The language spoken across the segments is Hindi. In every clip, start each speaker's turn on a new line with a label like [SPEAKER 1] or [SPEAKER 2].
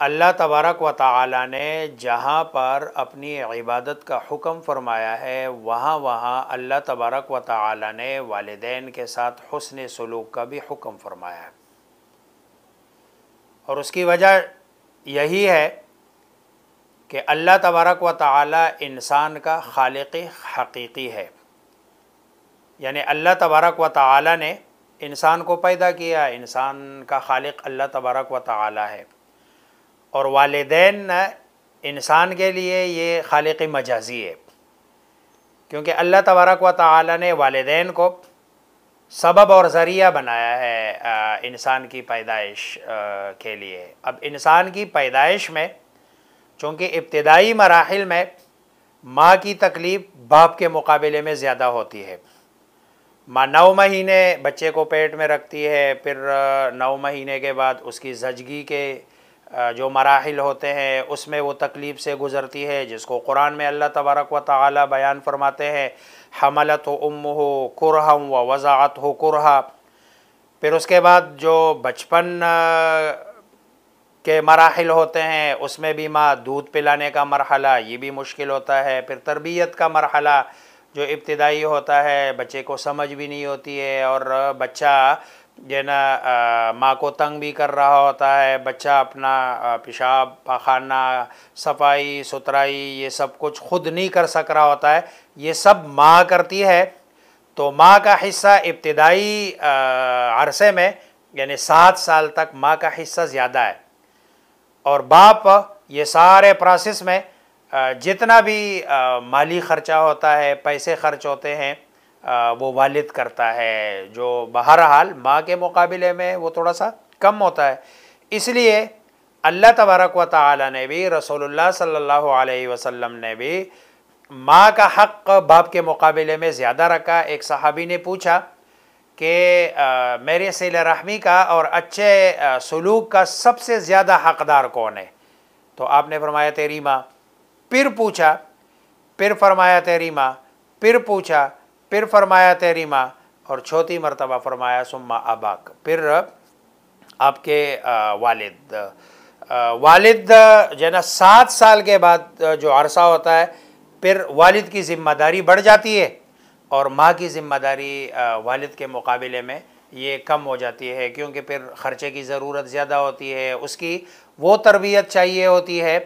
[SPEAKER 1] अल्लाह तबारक व तआला ने जहाँ पर अपनी इबादत का हुक्म फरमाया है वहाँ वहाँ अल्लाह तबारक व तआला ने वालिदैन के साथ हुस्न सलूक का भी हुक्म फरमाया है। और उसकी वजह यही है कि अल्लाह तबारक व तआला इंसान का खालिक हकीकी है। यानी अल्लाह तबारक व तआला ने इंसान को पैदा किया, इंसान का खालिक अल्लाह तबारक व तआला है। और वालिदैन इंसान के लिए ये खालिक मजाजी है, क्योंकि अल्लाह तबारक व तआला ने वालिदैन को सबब और ज़रिया बनाया है इंसान की पैदाइश के लिए। अब इंसान की पैदाइश में चूँकि इब्तिदाई मराहिल में माँ की तकलीफ़ बाप के मुकाबले में ज़्यादा होती है। माँ 9 महीने बच्चे को पेट में रखती है, फिर 9 महीने के बाद उसकी ज़चगी के जो मराहिल होते हैं उसमें वो तकलीफ़ से गुज़रती है, जिसको कुरान में अल्लाह तबारक व तआला बयान फरमाते हैं, हमलतहु उम्मुहु कुरहन व वज़अतहु कुरहा। फिर उसके बाद जो बचपन के मराहिल होते हैं उसमें भी माँ दूध पिलाने का मरहला ये भी मुश्किल होता है। फिर तरबियत का मरहला जो इब्तिदाई होता है, बच्चे को समझ भी नहीं होती है और बच्चा जो ना माँ को तंग भी कर रहा होता है। बच्चा अपना पेशाब पाखाना सफाई सुथराई ये सब कुछ खुद नहीं कर सक रहा होता है, ये सब माँ करती है। तो माँ का हिस्सा इब्तिदाई अरसे में यानी 7 साल तक माँ का हिस्सा ज़्यादा है। और बाप ये सारे प्रोसेस में जितना भी माली ख़र्चा होता है, पैसे खर्च होते हैं, वो वालिद करता है, जो बहरहाल माँ के मुकाबले में वो थोड़ा सा कम होता है। इसलिए अल्लाह तबारक व तआला ने भी, रसूलुल्लाह सल्लल्लाहु अलैहि वसल्लम ने भी माँ का हक़ बाप के मुकाबले में ज़्यादा रखा। एक सहाबी ने पूछा कि मेरे सिले रहमी का और अच्छे सलूक का सबसे ज़्यादा हक़दार कौन है? तो आपने फरमाया तेरी माँ। फिर पूछा, फिर फरमाया तेरी माँ, फिर पूछा, फिर फरमाया तेरी माँ, और चौथी मरतबा फरमाया सुम्मा अबाक, फिर आपके वालिद। वालिद जो है ना 7 साल के बाद जो अरसा होता है फिर वालिद की ज़िम्मेदारी बढ़ जाती है और माँ की ज़िम्मेदारी वालिद के मुकाबले में ये कम हो जाती है, क्योंकि फिर ख़र्चे की ज़रूरत ज़्यादा होती है। उसकी वो तरबियत चाहिए होती है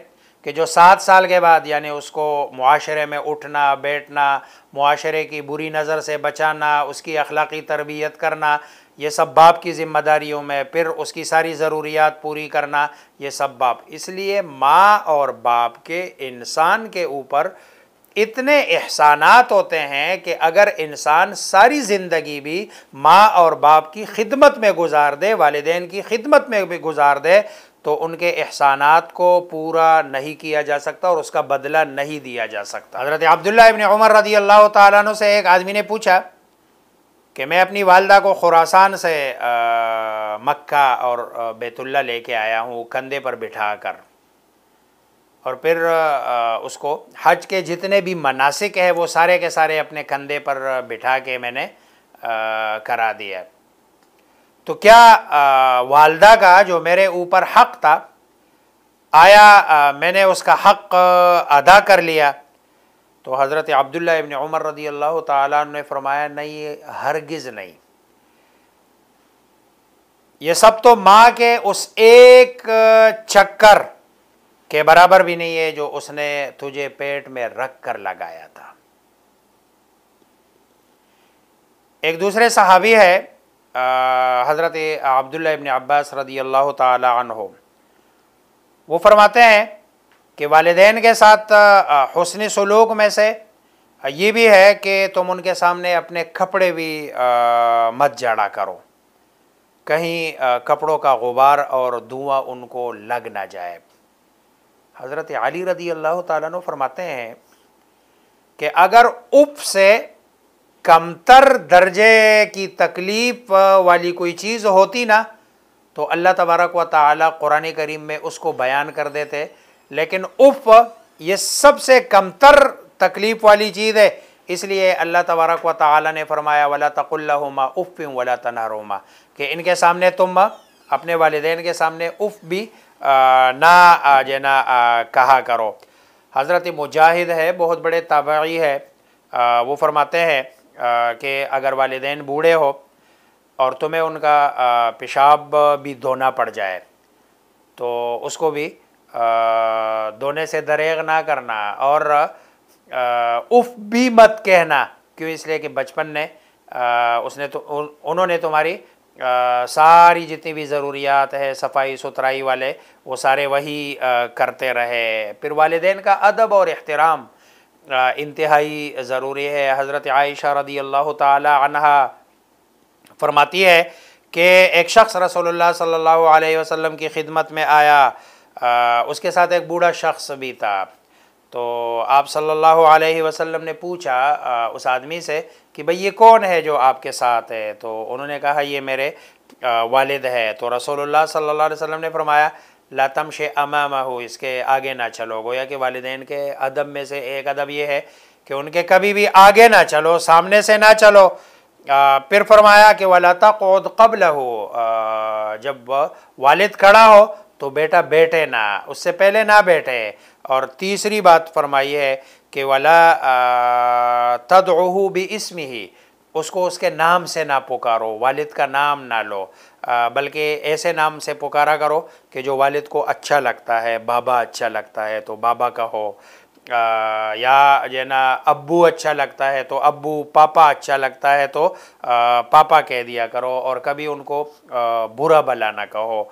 [SPEAKER 1] कि जो 7 साल के बाद यानी उसको मुआशरे में उठना बैठना, मुआशरे की बुरी नज़र से बचाना, उसकी अखलाक़ी तरबियत करना, ये सब बाप की ज़िम्मेदारियों में। फिर उसकी सारी ज़रूरियात पूरी करना, ये सब बाप। इसलिए माँ और बाप के इंसान के ऊपर इतने एहसानात होते हैं कि अगर इंसान सारी ज़िंदगी भी माँ और बाप की खिदमत में गुजार दे, वालिदैन की खिदमत में भी गुजार दे, तो उनके एहसानात को पूरा नहीं किया जा सकता और उसका बदला नहीं दिया जा सकता। हज़रत अब्दुल्लाह इब्न उमर रज़ी अल्लाह ताला अन्हु से एक आदमी ने पूछा कि मैं अपनी वालदा को खुरासान से मक्का और बैतुल्ला लेके आया हूँ कंधे पर बिठा कर, और फिर उसको हज के जितने भी मनासिक है वो सारे के सारे अपने कंधे पर बिठा के मैंने करा दिया। तो क्या वालदा का जो मेरे ऊपर हक़ था, आया मैंने उसका हक़ अदा कर लिया? तो हज़रत अब्दुल्ला इब्न उमर रज़ी अल्लाह ताला ने फरमाया नहीं, हरगिज़ नहीं। ये सब तो माँ के उस एक चक्कर के बराबर भी नहीं है जो उसने तुझे पेट में रख कर लगाया था। एक दूसरे सहाबी है हज़रत अब्दुल्लाह इब्न अब्बास रज़ी अल्लाह ताला अन्हु, वो फरमाते हैं कि वालिदैन के साथ हुस्न सलूक में से ये भी है कि तुम उनके सामने अपने कपड़े भी मत झाड़ा करो, कहीं कपड़ों का गुबार और धुआं उनको लग ना जाए। हज़रत अली रज़ी अल्लाह ताला अन्हु फरमाते हैं कि अगर उफ से कमतर दर्जे की तकलीफ़ वाली कोई चीज़ होती ना तो अल्लाह तबारक व तआला कुरान करीम में उसको बयान कर देते, लेकिन उफ ये सबसे कमतर तकलीफ़ वाली चीज़ है। इसलिए अल्लाह तबारक व तआला ने फरमाया वला तकुल लहुमा उफ़्फ़िन वला तनहरुमा, कि इनके सामने तुम अपने वालिदैन के सामने उफ़ भी ना जो ना कहा करो। हज़रत मुजाहिद है, बहुत बड़े ताबई है, वो फरमाते हैं कि अगर वालिदैन बूढ़े हो और तुम्हें उनका पेशाब भी धोना पड़ जाए तो उसको भी धोने से दरेग ना करना, और उफ भी मत कहना। क्यों? इसलिए कि बचपन ने उसने तो उन्होंने तुम्हारी सारी जितनी भी ज़रूरियात है सफाई सुथराई वाले वो सारे वही करते रहे। फिर वालिदैन का अदब और एहतराम इंतहाई ज़रूरी है। हज़रत आयशा रदी अल्लाह ताला अन्हा फरमाती है कि एक शख्स रसूलुल्लाह सल्लल्लाहु अलैहि वसल्लम की खिदमत में आया, उसके साथ एक बूढ़ा शख्स भी था। तो आप सल्लल्लाहु अलैहि वसल्लम ने पूछा उस आदमी से कि भाई ये कौन है जो आपके साथ है? तो उन्होंने कहा ये मेरे वालिद है। तो रसूलुल्लाह सल्लल्लाहु अलैहि वसल्लम ने फरमाया ला तमशे अमामहु, इसके आगे ना चलो। गोया कि वालिदैन के अदब में से एक अदब ये है कि उनके कभी भी आगे ना चलो, सामने से ना चलो। फिर फरमाया कि वला तक़उद क़ब्लहु, जब वालिद खड़ा हो तो बेटा बैठे ना, उससे पहले ना बैठे। और तीसरी बात फरमाई है कि वला तदउहु बिइस्मिही, उसको उसके नाम से ना पुकारो, वालिद का नाम ना लो, बल्कि ऐसे नाम से पुकारा करो कि जो वालिद को अच्छा लगता है। बाबा अच्छा लगता है तो बाबा कहो, या जो ना अब्बू अच्छा लगता है तो अब्बू, पापा अच्छा लगता है तो पापा कह दिया करो, और कभी उनको बुरा भला ना कहो।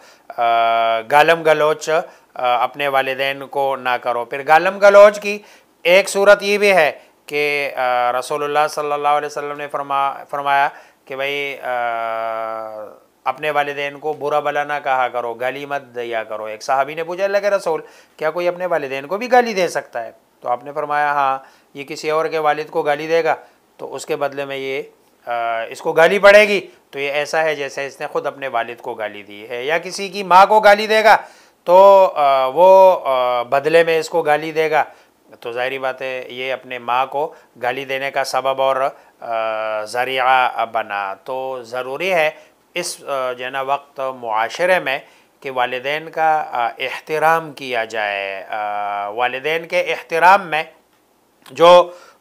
[SPEAKER 1] गालम गलोच अपने वालिदैन को ना करो। फिर गालम गलोच की एक सूरत ये भी है कि रसूलुल्लाह सल्लल्लाहु अलैहि वसल्लम ने फरमाया कि भाई अपने वालिदैन को बुरा भला ना कहा करो, गाली मत दिया करो। एक सहाबी ने पूछा अल्लाह के रसूल क्या कोई अपने वालिदैन को भी गाली दे सकता है? तो आपने फरमाया हाँ, ये किसी और के वालिद को गाली देगा तो उसके बदले में ये इसको गाली पड़ेगी, तो ये ऐसा है जैसे इसने ख़ुद अपने वालिद को गाली दी है। या किसी की माँ को गाली देगा तो वो बदले में इसको गाली देगा, तो ज़ाहिरी बात है ये अपने माँ को गाली देने का सबब और ज़रिया बना। तो ज़रूरी है इस जो ना वक्त मुआशरे में कि वालिदैन का एहतराम किया जाए। वालिदैन के एहतराम में जो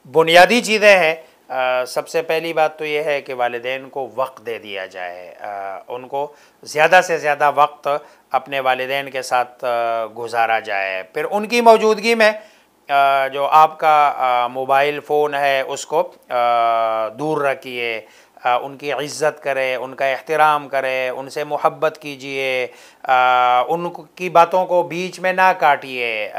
[SPEAKER 1] बुनियादी चीज़ें हैं, सबसे पहली बात तो ये है कि वालिदैन को वक्त दे दिया जाए, उनको ज़्यादा से ज़्यादा वक्त अपने वालिदैन के साथ गुजारा जाए। फिर उनकी मौजूदगी में जो आपका मोबाइल फ़ोन है उसको दूर रखिए, उनकी इज़्ज़त करें, उनका एहतराम करें, उनसे मोहब्बत कीजिए, उनकी बातों को बीच में ना काटिए,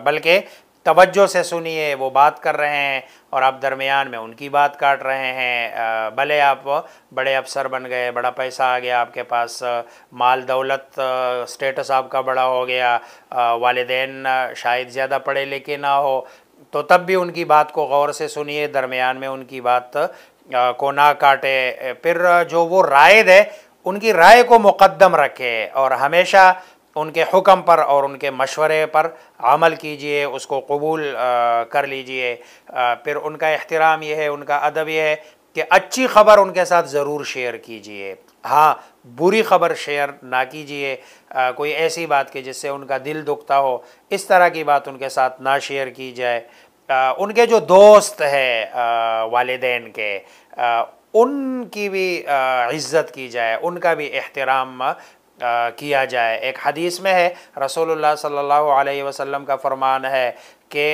[SPEAKER 1] बल्कि तवज्जो से सुनिए। वो बात कर रहे हैं और आप दरमियान में उनकी बात काट रहे हैं। भले आप बड़े अफसर बन गए, बड़ा पैसा आ गया आपके पास, माल दौलत स्टेटस आपका बड़ा हो गया, वालिदैन शायद ज़्यादा पढ़े लिखे ना हो, तो तब भी उनकी बात को गौर से सुनिए, दरमियान में उनकी बात को ना काटे। फिर जो वो राय दे उनकी राय को मुक़द्दम रखे और हमेशा उनके हुक्म पर और उनके मशवरे पर अमल कीजिए, उसको कबूल कर लीजिए। फिर उनका एहतराम ये है, उनका अदब ये है कि अच्छी ख़बर उनके साथ ज़रूर शेयर कीजिए, हाँ बुरी ख़बर शेयर ना कीजिए। कोई ऐसी बात कि जिससे उनका दिल दुखता हो, इस तरह की बात उनके साथ ना शेयर की जाए। उनके जो दोस्त है वालिदैन के, उनकी भी इज़्ज़त की जाए, उनका भी एहतराम किया जाए। एक हदीस में है रसूलुल्लाह सल्लल्लाहु अलैहि वसल्लम का फरमान है कि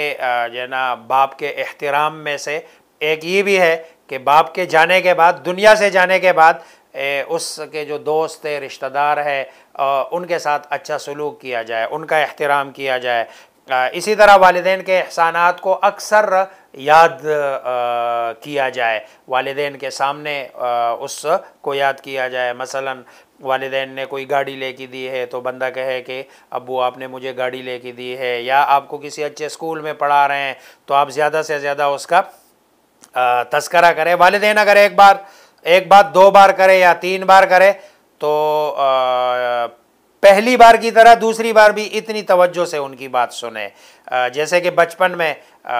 [SPEAKER 1] जो ना बाप के एहतराम में से एक ये भी है कि बाप के जाने के बाद, दुनिया से जाने के बाद, उसके जो दोस्त है, रिश्तेदार है, उनके साथ अच्छा सलूक किया जाए, उनका एहतराम किया जाए। इसी तरह वालिदैन के एहसानात को अक्सर याद किया जाए, वालिदैन के सामने उसको याद किया जाए। मसलन वालिदैन ने कोई गाड़ी लेके दी है तो बंदा कहे कि अब्बू आपने मुझे गाड़ी लेके दी है, या आपको किसी अच्छे स्कूल में पढ़ा रहे हैं तो आप ज़्यादा से ज़्यादा उसका तज़किरा करें। वालिदैन अगर एक बार 2 बार करे या 3 बार करे तो पहली बार की तरह दूसरी बार भी इतनी तवज्जो से उनकी बात सुने। जैसे कि बचपन में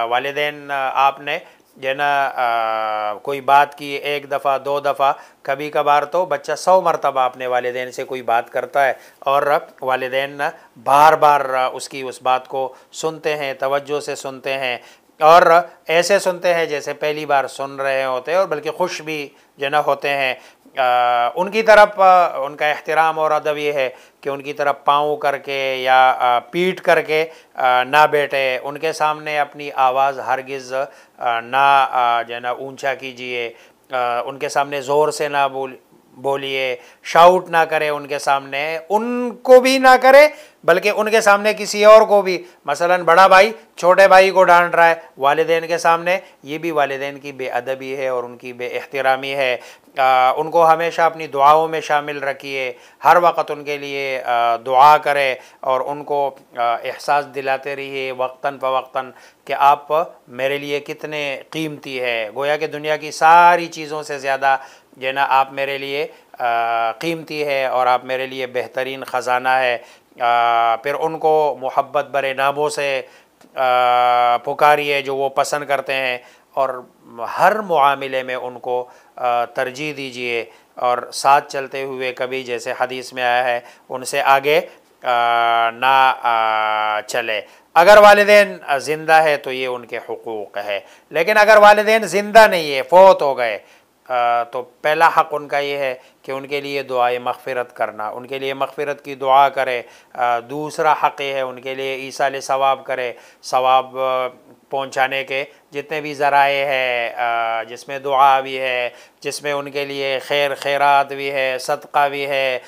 [SPEAKER 1] वालिदैन आपने जो ना कोई बात की एक दफ़ा दो दफ़ा, कभी कभार तो बच्चा 100 मरतबा अपने वालिदैन से कोई बात करता है और वालिदैन बार बार उसकी उस बात को सुनते हैं, तवज्जो से सुनते हैं और ऐसे सुनते हैं जैसे पहली बार सुन रहे होते हैं और बल्कि खुश भी जो ना होते हैं। उनकी तरफ उनका एहतराम और अदब ये है कि उनकी तरफ पाँव करके या पीठ करके ना बैठे, उनके सामने अपनी आवाज़ हरगिज़ ना जो ना ऊंचा कीजिए, उनके सामने ज़ोर से ना बोलिए, शाउट ना करे उनके सामने, उनको भी ना करे बल्कि उनके सामने किसी और को भी, मसलन बड़ा भाई छोटे भाई को डांट रहा है वालिदैन के सामने, ये भी वालिदैन की बेअदबी है और उनकी बेएहतरामी है। उनको हमेशा अपनी दुआओं में शामिल रखिए, हर वक्त उनके लिए दुआ करें और उनको एहसास दिलाते रहिए वक्तन फ़वक्तन कि आप मेरे लिए कितने कीमती है, गोया कि दुनिया की सारी चीज़ों से ज़्यादा जो ना आप मेरे लिए कीमती है और आप मेरे लिए बेहतरीन ख़जाना है। फिर उनको मोहब्बत भरे नामों से पुकारिए जो वो पसंद करते हैं और हर मुआमिले में उनको तरजीह दीजिए और साथ चलते हुए कभी, जैसे हदीस में आया है, उनसे आगे ना चले। अगर वालिदैन ज़िंदा है तो ये उनके हुकूक़ है, लेकिन अगर वालिदैन ज़िंदा नहीं है, फ़ौत हो गए, तो पहला हक़ उनका ये है कि उनके लिए दुआए मग़फ़िरत करना, उनके लिए मग़फ़िरत की दुआ करे। दूसरा हक़ ये है उनके लिए ईसाल सवाब करे, सवाब पहुँचाने के जितने भी ज़राए हैं, जिसमें दुआ भी है, जिसमें उनके लिए खैरात भी है, सदक़ा भी है,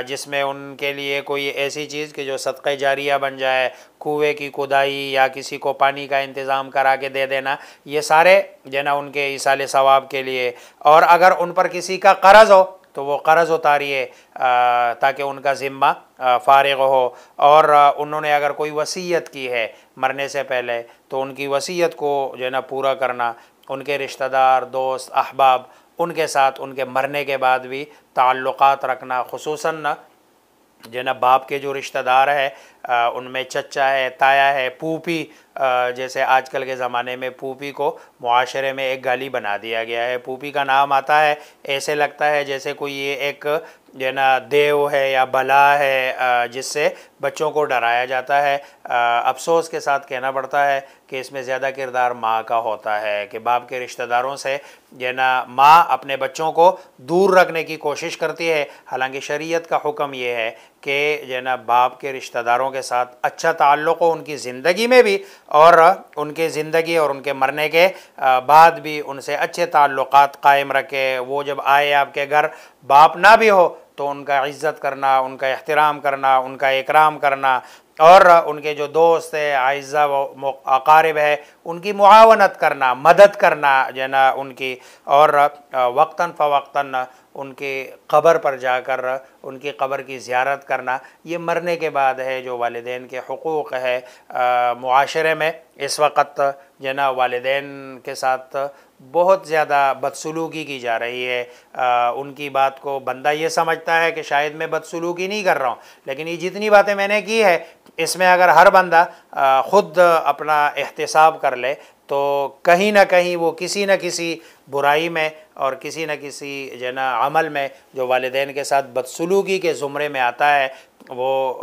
[SPEAKER 1] जिसमें उनके लिए कोई ऐसी चीज़ कि जो सदक़े जारिया बन जाए, कुएँ की खुदाई या किसी को पानी का इंतज़ाम करा के दे देना, ये सारे जो ना उनके ईसाल सवाब के लिए। और अगर उन पर किसी का कर्ज़ हो तो वो कर्ज़ उतारिए ताकि उनका ज़िम्मा फ़ारिग़ हो। और उन्होंने अगर कोई वसीयत की है मरने से पहले तो उनकी वसीयत को जो है ना पूरा करना, उनके रिश्तेदार, दोस्त, अहबाब, उनके साथ उनके मरने के बाद भी ताल्लुक़ात रखना, ख़ुसूसन जो ना बाप के जो रिश्तेदार है उनमें चचा है, ताया है, फूफी, जैसे आजकल के ज़माने में फूफी को मुआशरे में एक गाली बना दिया गया है। फूफी का नाम आता है ऐसे लगता है जैसे कोई ये एक जो ना देव है या बला है जिससे बच्चों को डराया जाता है। अफसोस के साथ कहना पड़ता है कि इसमें ज़्यादा किरदार माँ का होता है कि बाप के रिश्तेदारों से जो ना माँ अपने बच्चों को दूर रखने की कोशिश करती है, हालांकि शरीयत का हुक्म ये है कि जो ना बाप के रिश्तेदारों के साथ अच्छा ताल्लुक़ हो उनकी ज़िंदगी में भी और उनके ज़िंदगी और उनके मरने के बाद भी उनसे अच्छे ताल्लुक़ात कायम रखे। वो जब आए आपके घर, बाप ना भी हो तो उनका इज़्ज़त करना, उनका एहतराम करना, उनका इकराम करना और उनके जो दोस्त है, आइज़ा व अकारिब है, उनकी मुआवनत करना, मदद करना जो ना उनकी, और वक्तन फ़वक्तन उनके क़ब्र पर जाकर उनकी क़ब्र की ज़ियारत करना, ये मरने के बाद है जो वालिदैन के हुकूक़ है। मुआशरे में इस वक्त जो ना वालिदैन के साथ बहुत ज़्यादा बदसलूकी की जा रही है। उनकी बात को बंदा ये समझता है कि शायद मैं बदसलूकी नहीं कर रहा हूँ, लेकिन ये जितनी बातें मैंने की है इसमें अगर हर बंदा ख़ुद अपना एहतिसाब कर ले तो कहीं ना कहीं वो किसी न किसी बुराई में और किसी न किसी जो ना अमल में जो वालिदैन के साथ बदसलूकी के ज़ुमरे में आता है, वो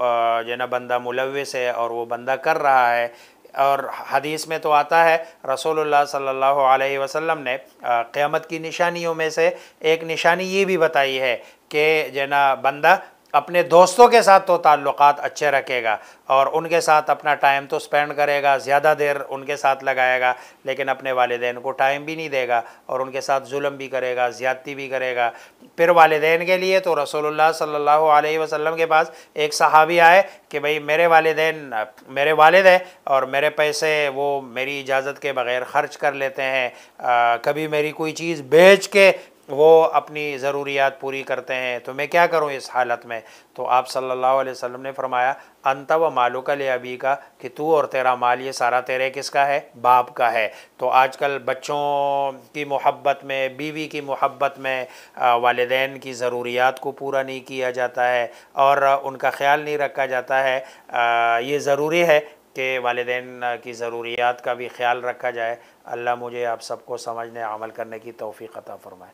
[SPEAKER 1] जो ना बंदा मुलव्विस है और वो बंदा कर रहा है। और हदीस में तो आता है, रसूलुल्लाह सल्लल्लाहु अलैहि वसल्लम ने क़यामत की निशानियों में से एक निशानी ये भी बताई है कि जो ना बंदा अपने दोस्तों के साथ तो ताल्लुक़ात अच्छे रखेगा और उनके साथ अपना टाइम तो स्पेंड करेगा, ज़्यादा देर उनके साथ लगाएगा, लेकिन अपने वालिदैन को टाइम भी नहीं देगा और उनके साथ जुल्म भी करेगा, ज़्यादती भी करेगा। फिर वालिदैन के लिए तो रसूलुल्लाह सल्लल्लाहु अलैहि वसल्लम के पास एक सहाबी आए कि भाई मेरे वालिदैन, मेरे वालिद हैं और मेरे पैसे वो मेरी इजाज़त के बग़ैर ख़र्च कर लेते हैं, कभी मेरी कोई चीज़ बेच के वो अपनी ज़रूरियात पूरी करते हैं, तो मैं क्या करूँ इस हालत में। तो आप सल्लल्लाहु अलैहि वसल्लम ने फरमाया, अंत व मालुका ले अबी का, कि तू और तेरा माल ये सारा तेरे किसका है, बाप का है। तो आजकल बच्चों की मोहब्बत में, बीवी की मोहब्बत में वालिदैन की ज़रूरियात को पूरा नहीं किया जाता है और उनका ख्याल नहीं रखा जाता है। ये ज़रूरी है कि वालिदैन की ज़रूरियात का भी ख्याल रखा जाए। अल्लाह मुझे आप सबको समझने अमल करने की तौफ़ीक़ अता फ़रमाए।